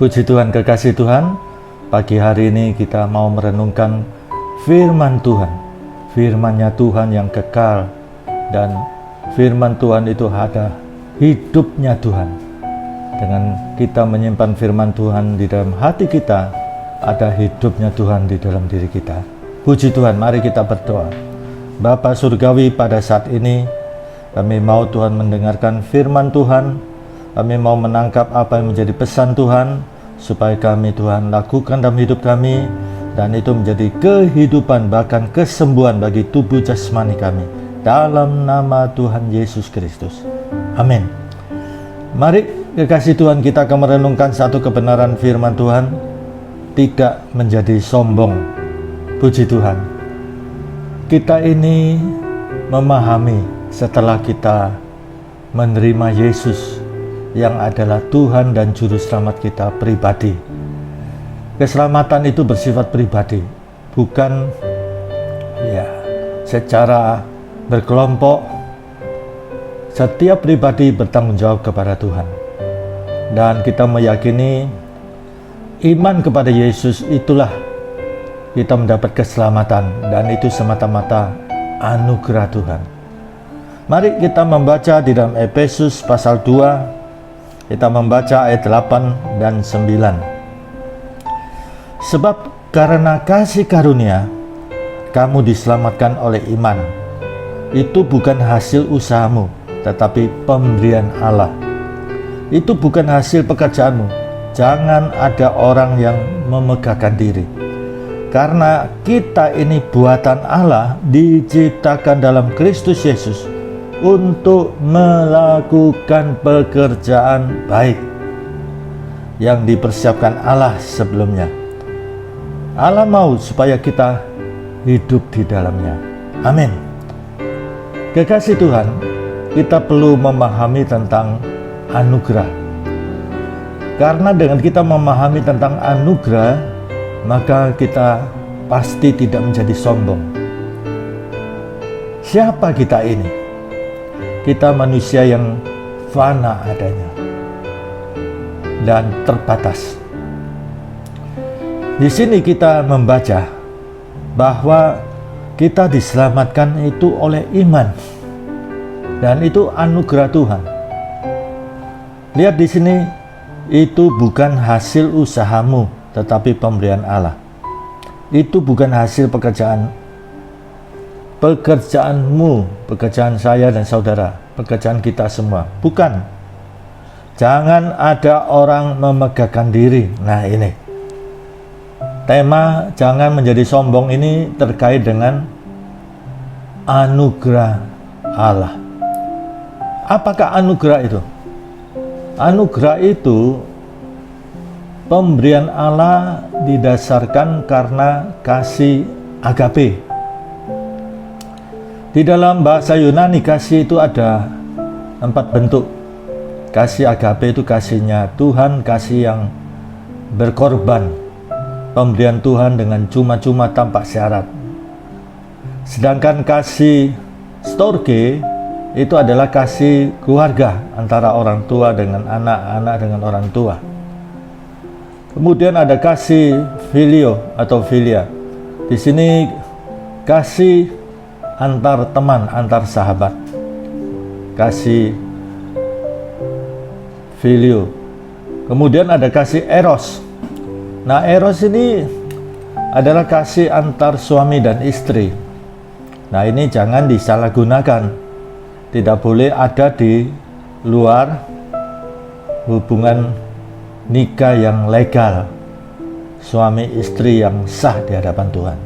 Puji Tuhan, kekasih Tuhan, pagi hari ini kita mau merenungkan firman Tuhan. Firman-Nya Tuhan yang kekal, dan firman Tuhan itu ada hidupnya Tuhan. Dengan kita menyimpan firman Tuhan di dalam hati kita, ada hidupnya Tuhan di dalam diri kita. Puji Tuhan, mari kita berdoa. Bapa Surgawi, pada saat ini kami mau Tuhan mendengarkan firman Tuhan. Kami mau menangkap apa yang menjadi pesan Tuhan, supaya kami Tuhan lakukan dalam hidup kami, dan itu menjadi kehidupan bahkan kesembuhan bagi tubuh jasmani kami. Dalam nama Tuhan Yesus Kristus. Amin. Mari kekasih Tuhan, kita akan merenungkan satu kebenaran firman Tuhan, tidak menjadi sombong. Puji Tuhan. Kita ini memahami setelah kita menerima Yesus yang adalah Tuhan dan Juru Selamat kita pribadi. Keselamatan itu bersifat pribadi, bukan secara berkelompok. Setiap pribadi bertanggung jawab kepada Tuhan. Dan kita meyakini iman kepada Yesus itulah kita mendapat keselamatan, dan itu semata-mata anugerah Tuhan. Mari kita membaca di dalam Efesus pasal 2. Kita membaca ayat 8 dan 9. Sebab karena kasih karunia kamu diselamatkan oleh iman. Itu bukan hasil usahamu, tetapi pemberian Allah. Itu bukan hasil pekerjaanmu. Jangan ada orang yang memegahkan diri. Karena kita ini buatan Allah, diciptakan dalam Kristus Yesus untuk melakukan pekerjaan baik yang dipersiapkan Allah sebelumnya. Allah mau supaya kita hidup di dalamnya. Amin. Kekasih Tuhan, kita perlu memahami tentang anugerah. Karena dengan kita memahami tentang anugerah, maka kita pasti tidak menjadi sombong. Siapa kita ini? Kita manusia yang fana adanya dan terbatas. Di sini kita membaca bahwa kita diselamatkan itu oleh iman, dan itu anugerah Tuhan. Lihat di sini, itu bukan hasil usahamu, tetapi pemberian Allah. Itu bukan hasil pekerjaanmu, pekerjaan saya dan saudara, pekerjaan kita semua. Bukan. Jangan ada orang memegahkan diri. Nah, ini tema jangan menjadi sombong ini terkait dengan anugerah Allah. Apakah anugerah itu? Anugerah itu pemberian Allah didasarkan karena kasih agape. Di dalam bahasa Yunani, kasih itu ada 4 bentuk. Kasih agape itu kasihnya Tuhan, kasih yang berkorban, pemberian Tuhan dengan cuma-cuma tanpa syarat. Sedangkan kasih storge itu adalah kasih keluarga antara orang tua dengan anak, anak dengan orang tua. Kemudian ada kasih filio atau filia. Di sini kasih antar teman, antar sahabat. Kasih filio. Kemudian ada kasih eros. Nah, eros ini adalah kasih antar suami dan istri. Nah, ini jangan disalahgunakan. Tidak boleh ada di luar hubungan nikah yang legal, suami istri yang sah di hadapan Tuhan.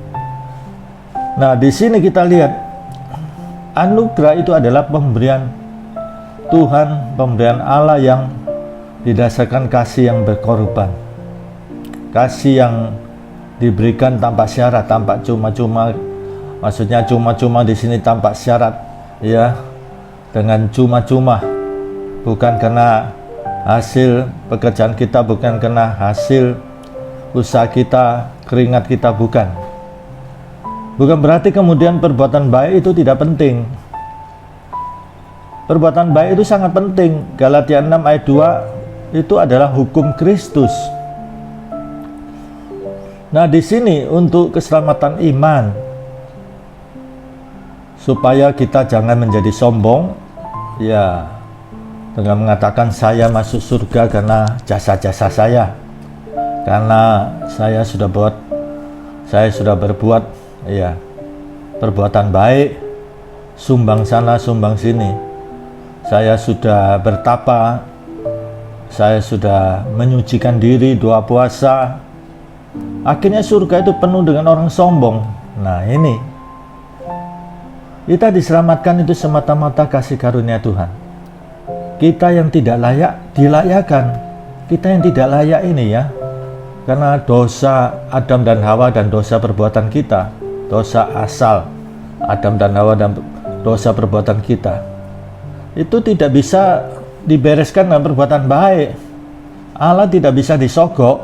Nah, di sini kita lihat anugerah itu adalah pemberian Tuhan, pemberian Allah yang didasarkan kasih yang berkorban. Kasih yang diberikan tanpa syarat, tanpa cuma-cuma. Maksudnya cuma-cuma di sini tanpa syarat, ya. Dengan cuma-cuma, bukan karena hasil pekerjaan kita, bukan karena hasil usaha kita, keringat kita, bukan. Bukan berarti kemudian perbuatan baik itu tidak penting. Perbuatan baik itu sangat penting. Galatia 6 ayat 2 itu adalah hukum Kristus. Nah, di sini untuk keselamatan iman, supaya kita jangan menjadi sombong, ya, dengan mengatakan saya masuk surga karena jasa-jasa saya, karena saya sudah berbuat, ya, perbuatan baik, sumbang sana, sumbang sini. Saya sudah bertapa, saya sudah menyucikan diri, doa puasa. Akhirnya surga itu penuh dengan orang sombong. Nah, ini kita diselamatkan itu semata-mata kasih karunia Tuhan. Kita yang tidak layak dilayakkan. Kita yang tidak layak ini, ya, karena dosa Adam dan Hawa dan dosa perbuatan kita, dosa asal Adam dan Hawa dan dosa perbuatan kita, itu tidak bisa dibereskan dengan perbuatan baik. Allah tidak bisa disogok,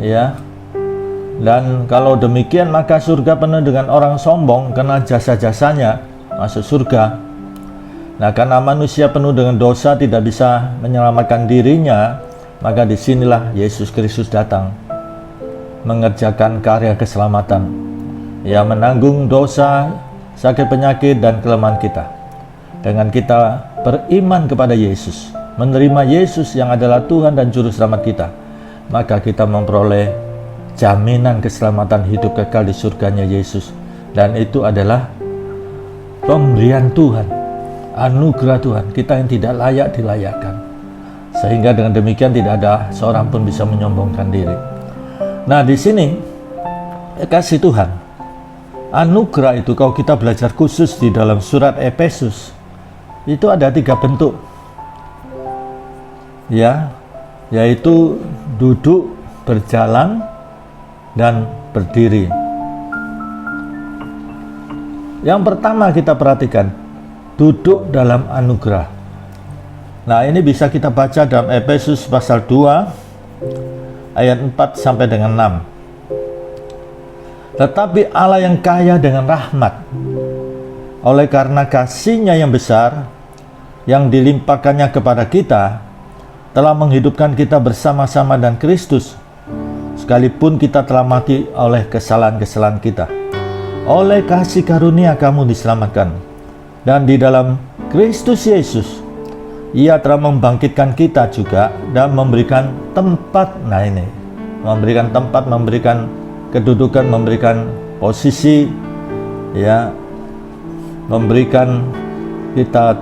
ya. Dan kalau demikian maka surga penuh dengan orang sombong karena jasa-jasanya masuk surga. Nah, karena manusia penuh dengan dosa tidak bisa menyelamatkan dirinya, maka disinilah Yesus Kristus datang mengerjakan karya keselamatan, yang menanggung dosa, sakit, penyakit, dan kelemahan kita. Dengan kita beriman kepada Yesus, menerima Yesus yang adalah Tuhan dan Juru Selamat kita, maka kita memperoleh jaminan keselamatan hidup kekal di surganya Yesus. Dan itu adalah pemberian Tuhan, anugerah Tuhan, kita yang tidak layak dilayakkan. Sehingga dengan demikian tidak ada seorang pun bisa menyombongkan diri. Nah, di sini kasih Tuhan, anugerah itu kalau kita belajar khusus di dalam surat Efesus, itu ada 3 bentuk, ya, yaitu duduk, berjalan, dan berdiri. Yang pertama kita perhatikan, duduk dalam anugerah. Nah, ini bisa kita baca dalam Efesus pasal 2 ayat 4 sampai dengan 6. Tetapi Allah yang kaya dengan rahmat, oleh karena kasih-Nya yang besar yang dilimpahkannya kepada kita, telah menghidupkan kita bersama-sama dengan Kristus, sekalipun kita telah mati oleh kesalahan-kesalahan kita. Oleh kasih karunia kamu diselamatkan, dan di dalam Kristus Yesus Ia telah membangkitkan kita juga dan memberikan tempat. Nah, ini memberikan tempat, memberikan kedudukan, memberikan posisi, ya, memberikan kita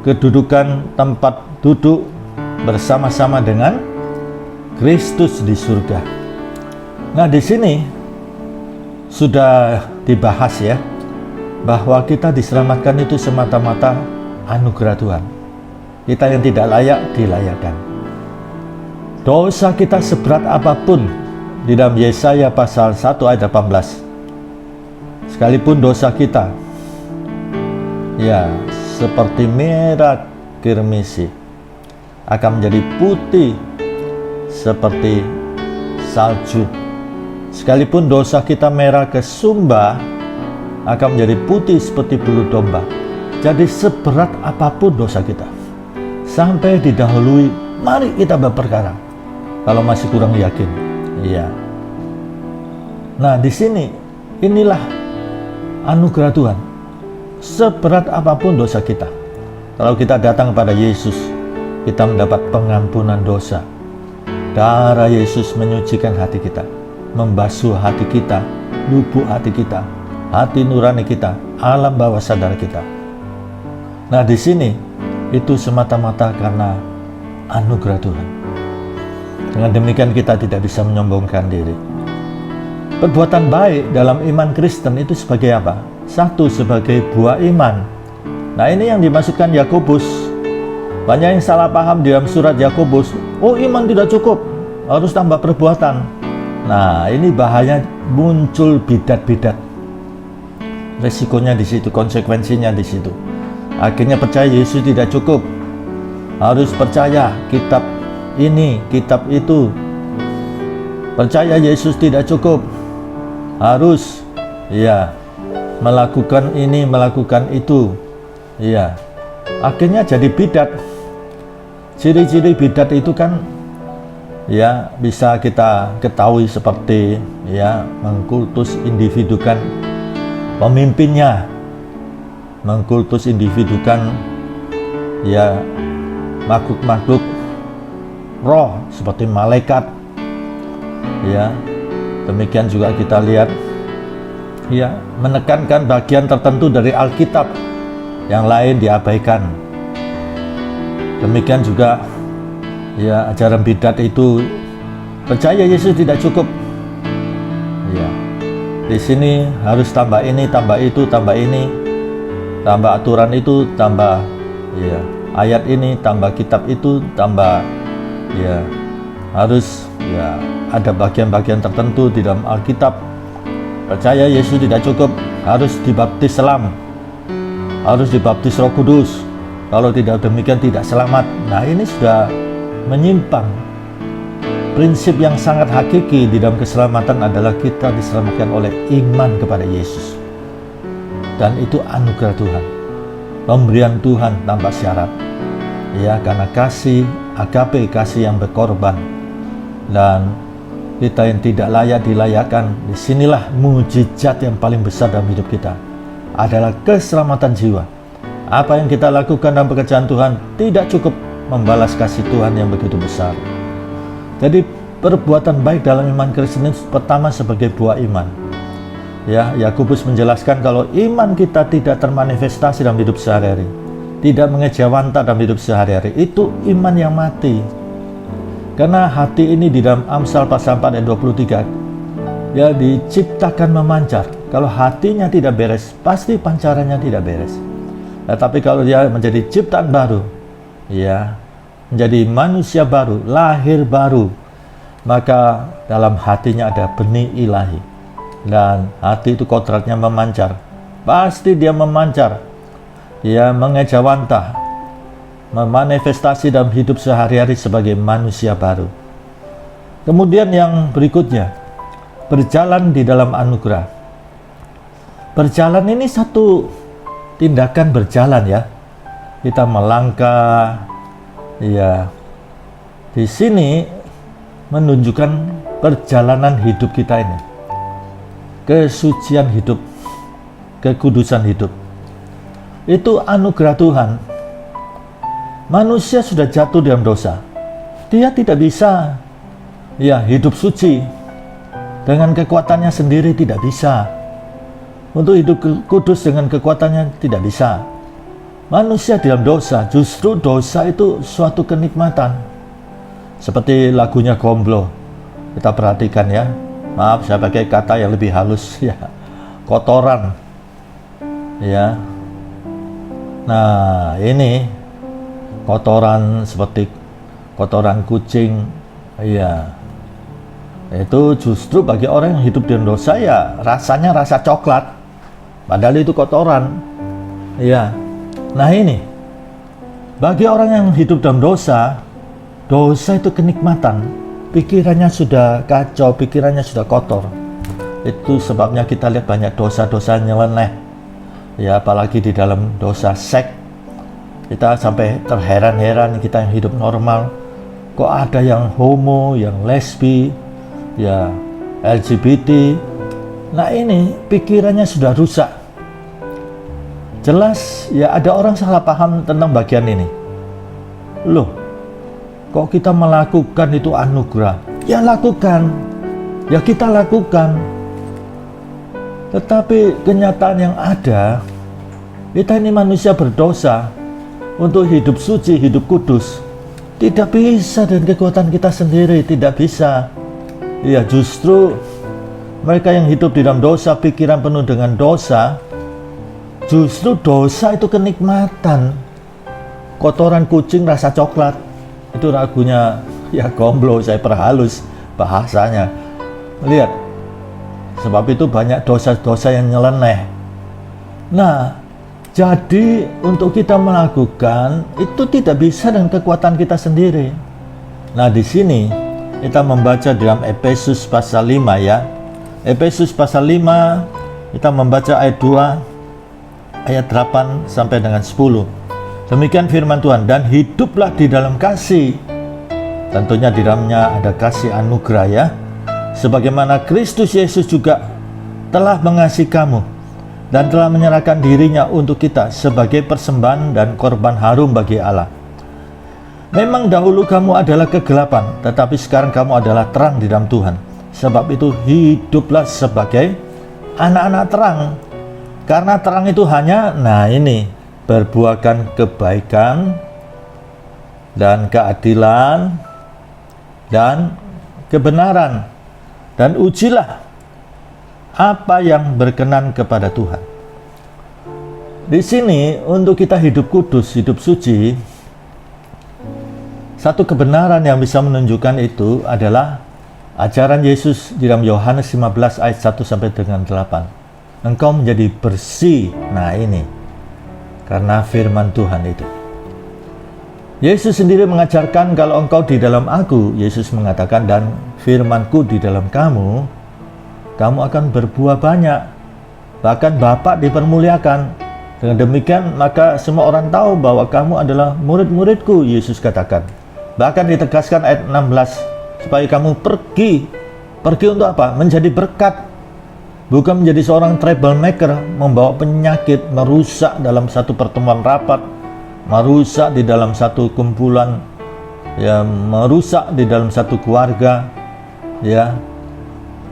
kedudukan, tempat duduk bersama-sama dengan Kristus di surga. Nah, di sini sudah dibahas, ya, bahwa kita diselamatkan itu semata-mata anugerah Tuhan. Kita yang tidak layak dilayakkan. Dosa kita seberat apapun, di dalam Yesaya pasal 1 ayat 18, sekalipun dosa kita, ya, seperti merah kirmisi, akan menjadi putih seperti salju. Sekalipun dosa kita merah kesumba, akan menjadi putih seperti bulu domba. Jadi seberat apapun dosa kita, sampai didahului, mari kita berperkara. Kalau masih kurang yakin, iya. Nah, di sini inilah anugerah Tuhan. Seberat apapun dosa kita, kalau kita datang kepada Yesus, kita mendapat pengampunan dosa. Darah Yesus menyucikan hati kita, membasuh hati kita, lubuk hati kita, hati nurani kita, alam bawah sadar kita. Nah, di sini itu semata-mata karena anugerah Tuhan. Dengan demikian kita tidak bisa menyombongkan diri. Perbuatan baik dalam iman Kristen itu sebagai apa? Satu, sebagai buah iman. Nah, ini yang dimaksudkan Yakobus. Banyak yang salah paham di dalam surat Yakobus. Oh, iman tidak cukup, harus tambah perbuatan. Nah, ini bahaya, muncul bidat-bidat. Resikonya di situ, konsekuensinya di situ. Akhirnya percaya Yesus tidak cukup, harus percaya kitab ini, kitab itu. Percaya Yesus tidak cukup, harus, ya, melakukan ini, melakukan itu, ya. Akhirnya jadi bidat. Ciri-ciri bidat itu kan ya bisa kita ketahui seperti ya mengkultus individukan pemimpinnya, mengkultus individukan ya makhluk-makhluk roh seperti malaikat. Ya, demikian juga kita lihat ya menekankan bagian tertentu dari Alkitab, yang lain diabaikan. Demikian juga ya ajaran bidat itu percaya Yesus tidak cukup. Ya, di sini harus tambah ini, tambah itu, tambah ini, tambah aturan itu, tambah ya ayat ini, tambah kitab itu, tambah ya harus ya ada bagian-bagian tertentu di dalam Alkitab. Percaya Yesus tidak cukup, harus dibaptis selam, harus dibaptis Roh Kudus. Kalau tidak demikian tidak selamat. Nah, ini sudah menyimpang. Prinsip yang sangat hakiki di dalam keselamatan adalah kita diselamatkan oleh iman kepada Yesus. Dan itu anugerah Tuhan, pemberian Tuhan tanpa syarat. Ya, karena kasih, agape, kasih yang berkorban. Dan kita yang tidak layak dilayakkan, disinilah mujizat yang paling besar dalam hidup kita adalah keselamatan jiwa. Apa yang kita lakukan dalam pekerjaan Tuhan tidak cukup membalas kasih Tuhan yang begitu besar. Jadi perbuatan baik dalam iman Kristen pertama sebagai buah iman. Ya, Yakobus menjelaskan kalau iman kita tidak termanifestasi dalam hidup sehari-hari, tidak mengejawanta dalam hidup sehari-hari, itu iman yang mati. Karena hati ini di dalam Amsal pasal 4 ayat 23 ya diciptakan memancar. Kalau hatinya tidak beres, pasti pancarannya tidak beres. Nah, tapi kalau dia menjadi ciptaan baru, ya menjadi manusia baru, lahir baru, maka dalam hatinya ada benih ilahi. Dan hati itu kodratnya memancar. Pasti dia memancar, ya mengejawantah, memanifestasi dalam hidup sehari-hari sebagai manusia baru. Kemudian yang berikutnya, berjalan di dalam anugerah. Berjalan ini satu tindakan berjalan ya. Kita melangkah, ya. Di sini menunjukkan perjalanan hidup kita ini. Kesucian hidup, kekudusan hidup. Itu anugerah Tuhan. Manusia sudah jatuh dalam dosa. Dia tidak bisa ya hidup suci dengan kekuatannya sendiri, tidak bisa. Untuk hidup kudus dengan kekuatannya tidak bisa. Manusia dalam dosa, justru dosa itu suatu kenikmatan. Seperti lagunya Gomblo. Kita perhatikan ya. Maaf, saya pakai kata yang lebih halus ya. Kotoran. Ya. Nah, ini kotoran seperti kotoran kucing, ya itu justru bagi orang yang hidup dalam dosa ya rasanya rasa coklat, padahal itu kotoran, ya. Nah ini bagi orang yang hidup dalam dosa, dosa itu kenikmatan, pikirannya sudah kacau, pikirannya sudah kotor. Itu sebabnya kita lihat banyak dosa-dosa nyeleneh, ya apalagi di dalam dosa seks. Kita sampai terheran-heran, kita yang hidup normal, kok ada yang homo, yang lesbi, ya LGBT. Nah ini pikirannya sudah rusak. Jelas ya ada orang salah paham tentang bagian ini. Loh, kok kita melakukan itu anugerah? Ya lakukan, ya kita lakukan. Tetapi kenyataan yang ada, kita ini manusia berdosa. Untuk hidup suci, hidup kudus, tidak bisa dengan kekuatan kita sendiri, tidak bisa. Ya justru mereka yang hidup di dalam dosa, pikiran penuh dengan dosa, justru dosa itu kenikmatan. Kotoran kucing rasa coklat. Itu lagunya ya Gomblo, saya perhalus bahasanya. Lihat, sebab itu banyak dosa-dosa yang nyeleneh. Nah, jadi untuk kita melakukan itu tidak bisa dengan kekuatan kita sendiri. Nah di sini kita membaca dalam Efesus pasal 5 ya. Efesus pasal 5 kita membaca ayat 2, ayat 8 sampai dengan 10. Demikian firman Tuhan, dan hiduplah di dalam kasih Tentunya di dalamnya ada kasih anugerah ya. Sebagaimana Kristus Yesus juga telah mengasihi kamu dan telah menyerahkan dirinya untuk kita sebagai persembahan dan korban harum bagi Allah. Memang dahulu kamu adalah kegelapan, tetapi sekarang kamu adalah terang di dalam Tuhan. Sebab itu hiduplah sebagai anak-anak terang. Karena terang itu hanya, berbuahkan kebaikan dan keadilan dan kebenaran. Dan ujilah apa yang berkenan kepada Tuhan. Di sini untuk kita hidup kudus, hidup suci, satu kebenaran yang bisa menunjukkan itu adalah ajaran Yesus di dalam Yohanes 15 ayat 1 sampai dengan 8. Engkau menjadi bersih. Nah ini, karena firman Tuhan itu. Yesus sendiri mengajarkan kalau engkau di dalam aku, Yesus mengatakan, dan firmanku di dalam kamu, kamu akan berbuah banyak. Bahkan Bapa dipermuliakan. Dengan demikian, maka semua orang tahu bahwa kamu adalah murid-muridku, Yesus katakan. Bahkan ditegaskan ayat 16, supaya kamu pergi. Pergi untuk apa? Menjadi berkat. Bukan menjadi seorang troublemaker, membawa penyakit, merusak dalam satu pertemuan rapat, merusak di dalam satu kumpulan, ya, merusak di dalam satu keluarga, ya.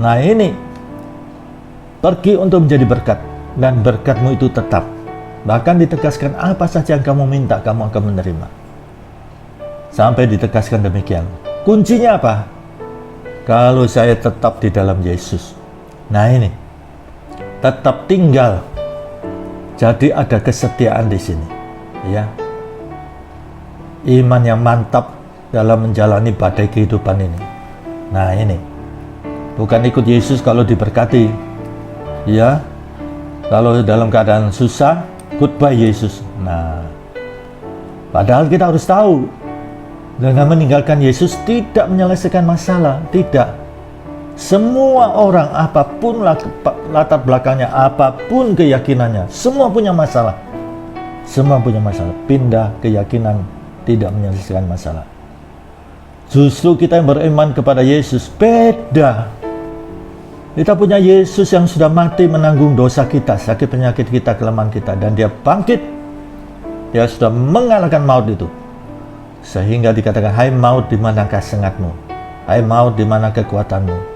Nah ini, pergi untuk menjadi berkat, dan berkatmu itu tetap. Bahkan ditegaskan apa saja yang kamu minta, kamu akan menerima. Sampai ditegaskan demikian. Kuncinya apa? Kalau saya tetap di dalam Yesus. Nah ini, tetap tinggal. Jadi ada kesetiaan di sini, ya. Iman yang mantap dalam menjalani badai kehidupan ini. Nah ini, bukan ikut Yesus kalau diberkati, ya. Kalau dalam keadaan susah, goodbye Yesus. Nah, padahal kita harus tahu, dengan meninggalkan Yesus tidak menyelesaikan masalah, tidak. Semua orang, apapun latar belakangnya, apapun keyakinannya, semua punya masalah. Semua punya masalah. Pindah keyakinan tidak menyelesaikan masalah. Justru kita yang beriman kepada Yesus beda. Kita punya Yesus yang sudah mati menanggung dosa kita, sakit penyakit kita, kelemahan kita, dan dia bangkit. Dia sudah mengalahkan maut itu. Sehingga dikatakan, hai maut, di manakah sengatmu? Hai maut, di mana kekuatanmu?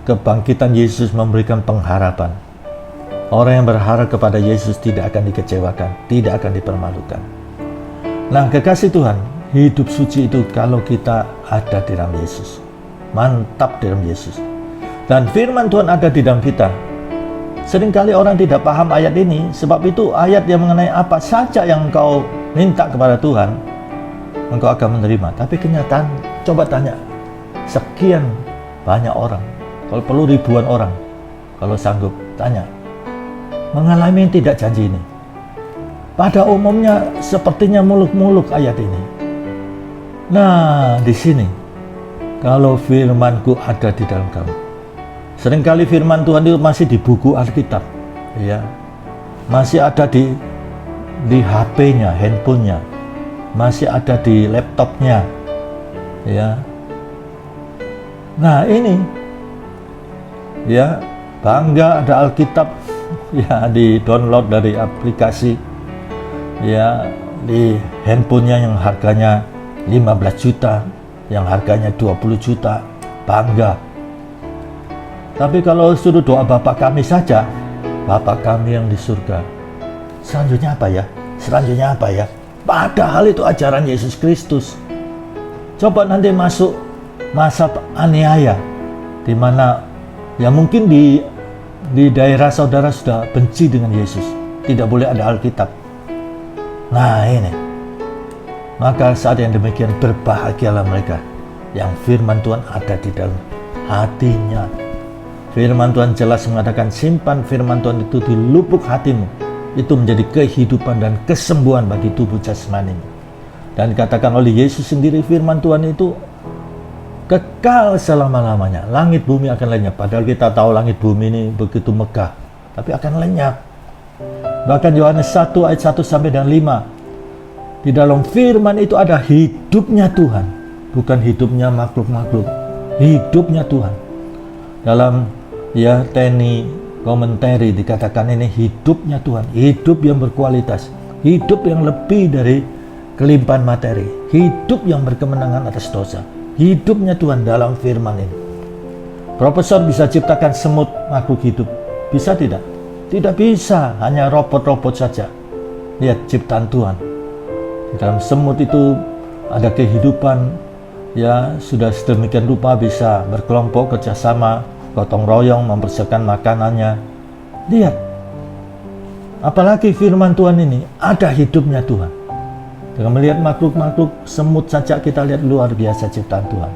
Kebangkitan Yesus memberikan pengharapan. Orang yang berharap kepada Yesus tidak akan dikecewakan, tidak akan dipermalukan. Nah, kekasih Tuhan, hidup suci itu kalau kita ada di dalam Yesus. Mantap di dalam Yesus. Dan firman Tuhan ada di dalam kita. Seringkali orang tidak paham ayat ini, sebab itu ayat yang mengenai apa saja yang engkau minta kepada Tuhan, engkau akan menerima. Tapi kenyataan, coba tanya, sekian banyak orang, kalau perlu ribuan orang, kalau sanggup, tanya, mengalami tidak janji ini. Pada umumnya sepertinya muluk-muluk ayat ini. Nah, di sini, kalau firman-Ku ada di dalam kamu. Seringkali firman Tuhan itu masih di buku Alkitab, ya, masih ada di HP-nya, handphonenya, masih ada di laptopnya, ya. Nah ini, ya, bangga ada Alkitab, ya, di download dari aplikasi, ya, di handphonenya yang harganya 15 juta, yang harganya 20 juta, bangga. Tapi kalau suruh doa Bapa kami saja, Bapa kami yang di surga, selanjutnya apa ya? Selanjutnya apa ya? Padahal itu ajaran Yesus Kristus. Coba nanti masuk masa aniaya, di mana ya mungkin di daerah saudara sudah benci dengan Yesus, tidak boleh ada Alkitab. Nah ini, maka saat yang demikian berbahagialah mereka yang firman Tuhan ada di dalam hatinya. Firman Tuhan jelas mengatakan, simpan firman Tuhan itu di lubuk hatimu. Itu menjadi kehidupan dan kesembuhan bagi tubuh jasmanimu. Dan dikatakan oleh Yesus sendiri, firman Tuhan itu kekal selama-lamanya. Langit bumi akan lenyap. Padahal kita tahu langit bumi ini begitu megah, tapi akan lenyap. Bahkan Yohanes 1 ayat 1 sampai dengan 5. Di dalam firman itu ada hidupnya Tuhan. bukan hidupnya makhluk-makhluk, hidupnya Tuhan. Dalam Teni Commentary dikatakan ini hidupnya Tuhan, hidup yang berkualitas, hidup yang lebih dari kelimpahan materi, hidup yang berkemenangan atas dosa, hidupnya Tuhan dalam firman ini. Profesor bisa ciptakan semut makhluk hidup, bisa tidak? Tidak bisa, hanya robot-robot saja. Lihat ciptaan Tuhan. Di dalam semut itu ada kehidupan, sudah sedemikian rupa bisa berkelompok, kerjasama, gotong royong, mempersiapkan makanannya. Lihat, apalagi firman Tuhan ini, ada hidupnya Tuhan. Dengan melihat makhluk-makhluk semut saja kita lihat luar biasa ciptaan Tuhan.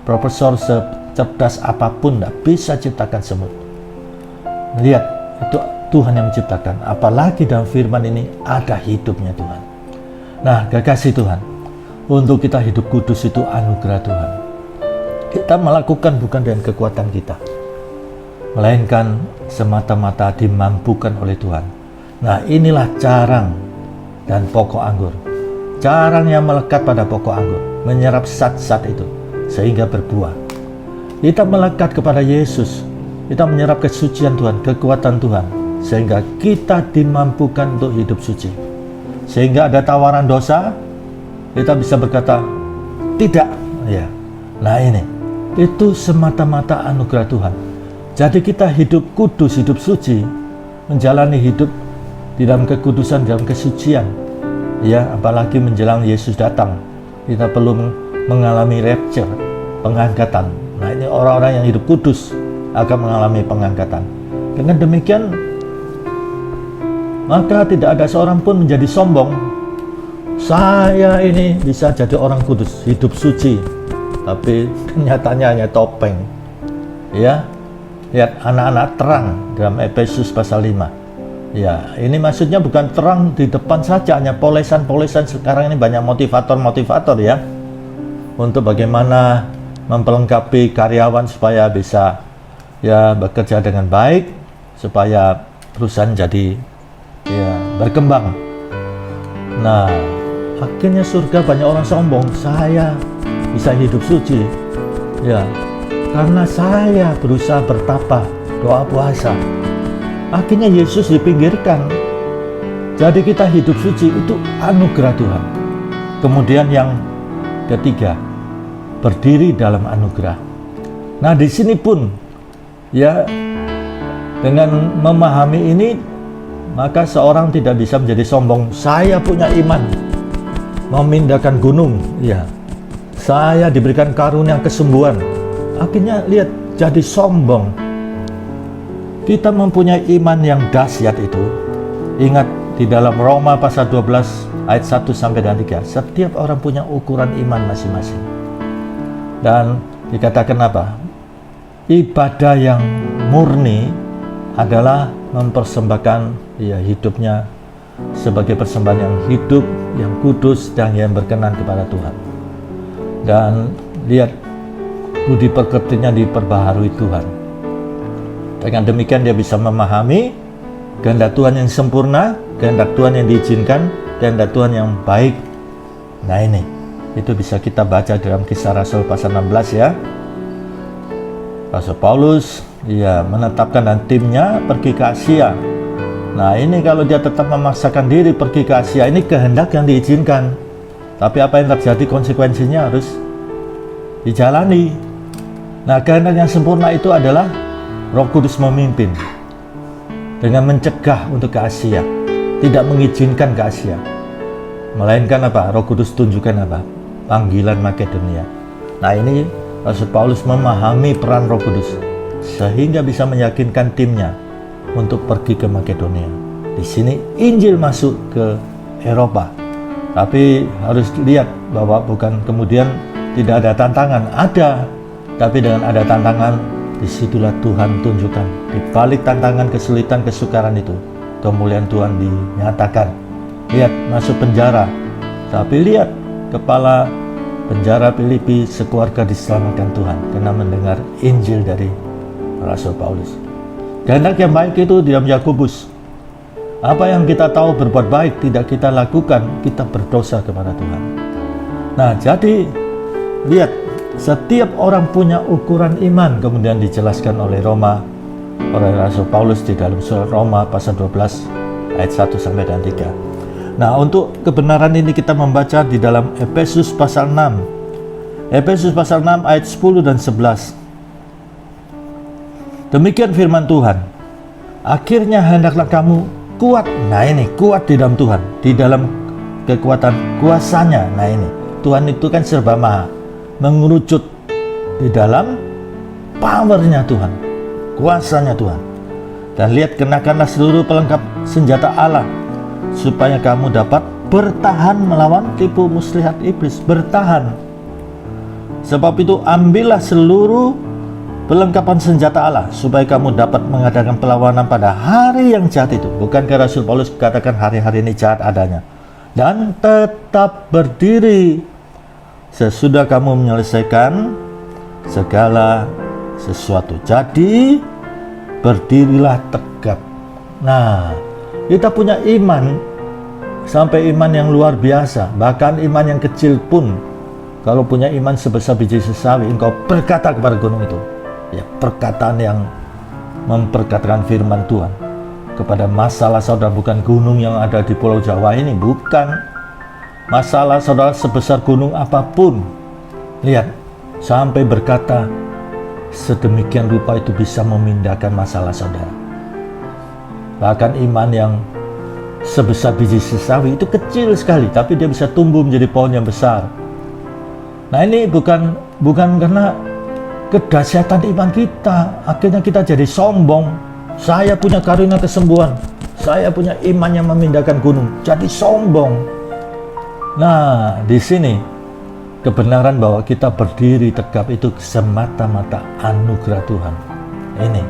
Profesor secerdas apapun tidak bisa ciptakan semut. Lihat, itu Tuhan yang menciptakan. Apalagi dalam firman ini ada hidupnya Tuhan. Nah, kekasih Tuhan, untuk kita hidup kudus itu anugerah Tuhan. Kita melakukan bukan dengan kekuatan kita, melainkan semata-mata dimampukan oleh Tuhan. Nah, inilah carang dan pokok anggur. Carang yang melekat pada pokok anggur, menyerap zat-zat itu sehingga berbuah. Kita melekat kepada Yesus, kita menyerap kesucian Tuhan, kekuatan Tuhan, sehingga kita dimampukan untuk hidup suci. Sehingga ada tawaran dosa, kita bisa berkata tidak. Ya, nah ini, itu semata-mata anugerah Tuhan. Jadi kita hidup kudus, hidup suci, menjalani hidup di dalam kekudusan, dalam kesucian. Ya, apalagi menjelang Yesus datang, kita perlu mengalami rapture, pengangkatan. Nah, ini orang-orang yang hidup kudus akan mengalami pengangkatan. Dengan demikian, maka tidak ada seorang pun menjadi sombong. Saya ini bisa jadi orang kudus, hidup suci, tapi kenyataannya hanya topeng. Ya, lihat anak-anak terang dalam Efesus pasal 5. Ya, ini maksudnya bukan terang di depan saja, hanya polesan-polesan. Sekarang ini banyak motivator-motivator ya, untuk bagaimana memperlengkapi karyawan supaya bisa bekerja dengan baik, supaya perusahaan jadi berkembang. Nah, akhirnya surga banyak orang sombong, saya bisa hidup suci karena saya berusaha bertapa, doa puasa. Akhirnya Yesus dipinggirkan. Jadi kita hidup suci itu anugerah Tuhan. Kemudian yang ketiga, berdiri dalam anugerah. Nah, di sini pun dengan memahami ini, maka seorang tidak bisa menjadi sombong. Saya punya iman memindahkan gunung, saya diberikan karunia kesembuhan. Akhirnya lihat, jadi sombong. Kita mempunyai iman yang dahsyat itu. Ingat, di dalam Roma pasal 12 ayat 1 sampai dengan 3, setiap orang punya ukuran iman masing-masing. Dan dikatakan apa? Ibadah yang murni adalah mempersembahkan hidupnya sebagai persembahan yang hidup, yang kudus, dan yang berkenan kepada Tuhan. Dan lihat, budi pekertinya diperbaharui Tuhan. Dengan demikian dia bisa memahami kehendak Tuhan yang sempurna, kehendak Tuhan yang diizinkan, kehendak Tuhan yang baik. Nah, ini itu bisa kita baca dalam Kisah Rasul pasal 16 ya. Rasul Paulus menetapkan dan timnya pergi ke Asia. Nah, ini kalau dia tetap memaksakan diri pergi ke Asia, ini kehendak yang diizinkan. Tapi apa yang terjadi, konsekuensinya harus dijalani. Nah, kehendak yang sempurna itu adalah Roh Kudus memimpin dengan mencegah untuk ke Asia, tidak mengizinkan ke Asia. Melainkan apa? Roh Kudus tunjukkan apa? Panggilan Makedonia. Nah, ini Rasul Paulus memahami peran Roh Kudus sehingga bisa meyakinkan timnya untuk pergi ke Makedonia. Di sini Injil masuk ke Eropa. Tapi harus lihat bahwa bukan kemudian tidak ada tantangan, ada. Tapi dengan ada tantangan, disitulah Tuhan tunjukkan. Di balik tantangan, kesulitan, kesukaran itu, kemuliaan Tuhan dinyatakan. Lihat, masuk penjara. Tapi lihat, kepala penjara Filipi sekeluarga diselamatkan Tuhan karena mendengar Injil dari Rasul Paulus. Kehendak yang baik itu di dalam Yakobus. Apa yang kita tahu berbuat baik tidak kita lakukan, kita berdosa kepada Tuhan. Nah, jadi Lihat, setiap orang punya ukuran iman, kemudian dijelaskan oleh Rasul Paulus di dalam surat Roma pasal 12 ayat 1 sampai dan 3. Nah, untuk kebenaran ini kita membaca di dalam Efesus pasal 6. Efesus pasal 6 ayat 10 dan 11. Demikian firman Tuhan. Akhirnya hendaklah kamu kuat. Nah ini, kuat di dalam Tuhan, di dalam kekuatan kuasanya. Nah ini, Tuhan itu kan serba maha, mengerucut di dalam powernya Tuhan, kuasanya Tuhan. Dan lihat, kenakanlah seluruh pelengkap senjata Allah, supaya kamu dapat bertahan melawan tipu muslihat iblis. Bertahan. Sebab itu ambillah seluruh perlengkapan senjata Allah, supaya kamu dapat mengadakan perlawanan pada hari yang jahat itu. Bukankah Rasul Paulus katakan hari-hari ini jahat adanya? Dan tetap berdiri sesudah kamu menyelesaikan segala sesuatu. Jadi berdirilah tegap. Nah, kita punya iman, sampai iman yang luar biasa. Bahkan iman yang kecil pun, kalau punya iman sebesar biji sesawi, engkau berkata kepada gunung itu. Ya, perkataan yang memperkatakan firman Tuhan kepada masalah saudara. Bukan gunung yang ada di Pulau Jawa ini, bukan. Masalah saudara sebesar gunung apapun, lihat, sampai berkata sedemikian rupa itu bisa memindahkan masalah saudara. Bahkan iman yang sebesar biji sesawi itu kecil sekali, tapi dia bisa tumbuh menjadi pohon yang besar. Nah ini bukan karena kedahsyatan iman kita, akhirnya kita jadi sombong. Saya punya karunia kesembuhan, saya punya iman yang memindahkan gunung, jadi sombong. Nah, di sini kebenaran bahwa kita berdiri tegap itu semata-mata anugerah Tuhan. Ini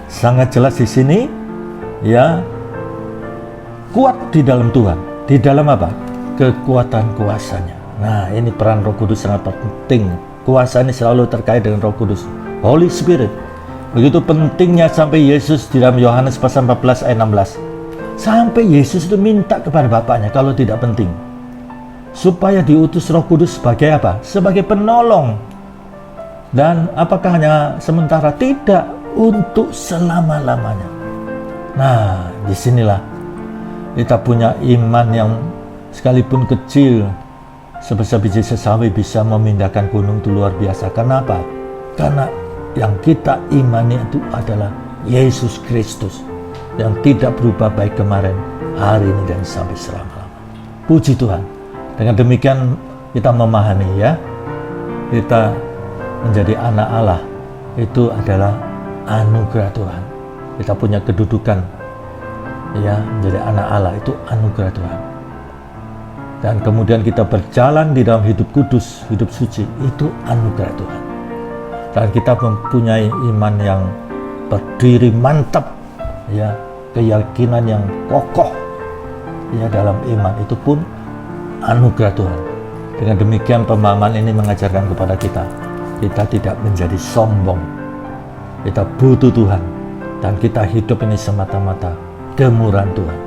sangat jelas di sini, ya. Kuat di dalam Tuhan. Di dalam apa? Kekuatan kuasanya. Nah, ini peran Roh Kudus sangat penting. Kuasa ini selalu terkait dengan Roh Kudus, Holy Spirit. Begitu pentingnya sampai Yesus di dalam Yohanes pasal 14 ayat 16. Sampai Yesus itu minta kepada Bapaknya kalau tidak penting, supaya diutus Roh Kudus sebagai apa? Sebagai penolong. Dan apakah hanya sementara? Tidak, untuk selama-lamanya. Nah, disinilah kita punya iman yang sekalipun kecil, sebesar biji sesawi, bisa memindahkan gunung itu luar biasa. Kenapa? Karena yang kita imani itu adalah Yesus Kristus yang tidak berubah baik kemarin, hari ini, dan sampai selama-lamanya. Puji Tuhan. Dengan demikian kita memahami, ya, kita menjadi anak Allah itu adalah anugerah Tuhan. Kita punya kedudukan, ya, menjadi anak Allah itu anugerah Tuhan. Dan kemudian kita berjalan di dalam hidup kudus, hidup suci, itu anugerah Tuhan. Dan kita mempunyai iman yang berdiri mantap, ya, keyakinan yang kokoh, ya, dalam iman, itu pun anugerah Tuhan. Dengan demikian pemahaman ini mengajarkan kepada kita tidak menjadi sombong. Kita butuh Tuhan, dan kita hidup ini semata-mata kemurahan Tuhan.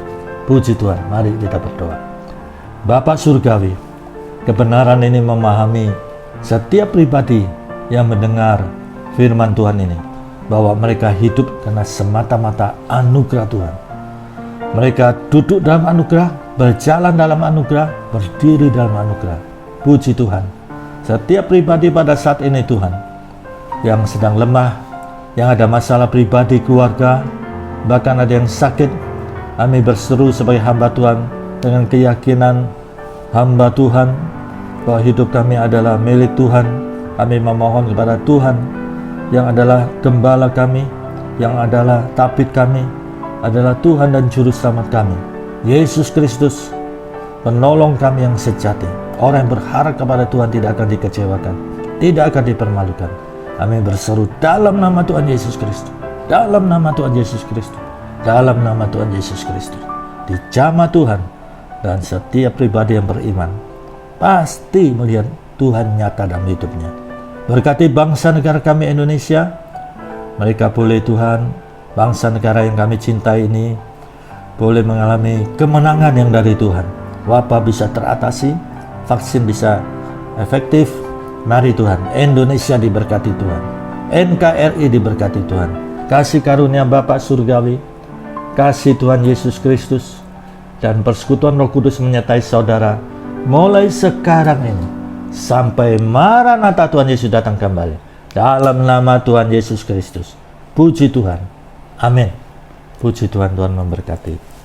Puji Tuhan. Mari kita berdoa. Bapa Surgawi, kebenaran ini memahami setiap pribadi yang mendengar firman Tuhan ini, bahwa mereka hidup karena semata-mata anugerah Tuhan. Mereka duduk dalam anugerah, berjalan dalam anugerah, berdiri dalam anugerah. Puji Tuhan. Setiap pribadi pada saat ini Tuhan, yang sedang lemah, yang ada masalah pribadi, keluarga, bahkan ada yang sakit, kami berseru sebagai hamba Tuhan dengan keyakinan hamba Tuhan bahwa hidup kami adalah milik Tuhan. Kami memohon kepada Tuhan yang adalah gembala kami, yang adalah tabib kami, adalah Tuhan dan Juru Selamat kami, Yesus Kristus, penolong kami yang sejati. Orang yang berharap kepada Tuhan tidak akan dikecewakan, tidak akan dipermalukan. Kami berseru dalam nama Tuhan Yesus Kristus, dalam nama Tuhan Yesus Kristus, dalam nama Tuhan Yesus Kristus. Dijamah Tuhan, dan setiap pribadi yang beriman pasti melihat Tuhan nyata dalam hidupnya. Berkati bangsa negara kami Indonesia. Mereka boleh Tuhan, bangsa negara yang kami cintai ini, boleh mengalami kemenangan yang dari Tuhan. Wabah bisa teratasi, vaksin bisa efektif, Mari Tuhan, Indonesia diberkati Tuhan, NKRI diberkati Tuhan. Kasih karunia Bapa Surgawi, kasih Tuhan Yesus Kristus, dan persekutuan Roh Kudus menyertai saudara mulai sekarang ini sampai Maranatha Tuhan Yesus datang kembali. Dalam nama Tuhan Yesus Kristus. Puji Tuhan. Amin. Puji Tuhan, Tuhan memberkati.